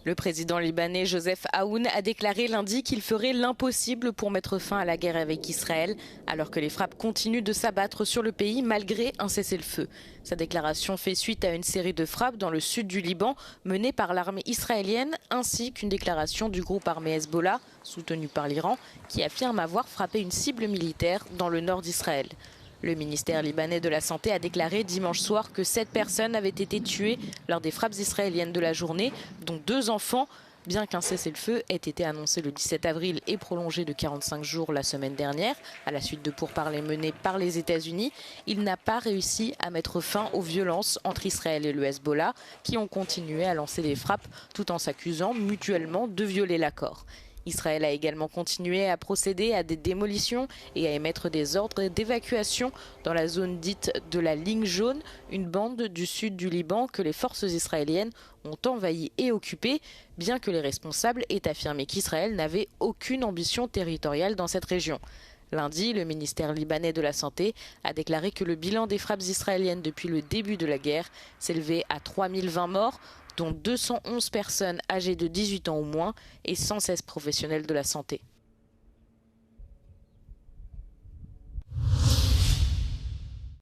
Le président libanais Joseph Aoun a déclaré lundi qu'il ferait l'impossible pour mettre fin à la guerre avec Israël, alors que les frappes continuent de s'abattre sur le pays malgré un cessez-le-feu. Sa déclaration fait suite à une série de frappes dans le sud du Liban menées par l'armée israélienne, ainsi qu'une déclaration du groupe armé Hezbollah, soutenu par l'Iran, qui affirme avoir frappé une cible militaire dans le nord d'Israël. Le ministère libanais de la Santé a déclaré dimanche soir que 7 personnes avaient été tuées lors des frappes israéliennes de la journée, dont 2 enfants. Bien qu'un cessez-le-feu ait été annoncé le 17 avril et prolongé de 45 jours la semaine dernière, à la suite de pourparlers menés par les États-Unis, il n'a pas réussi à mettre fin aux violences entre Israël et le Hezbollah, qui ont continué à lancer des frappes tout en s'accusant mutuellement de violer l'accord. Israël a également continué à procéder à des démolitions et à émettre des ordres d'évacuation dans la zone dite de la ligne jaune, une bande du sud du Liban que les forces israéliennes ont envahie et occupée, bien que les responsables aient affirmé qu'Israël n'avait aucune ambition territoriale dans cette région. Lundi, le ministère libanais de la Santé a déclaré que le bilan des frappes israéliennes depuis le début de la guerre s'élevait à 3020 morts, dont 211 personnes âgées de 18 ans ou moins et 116 professionnels de la santé.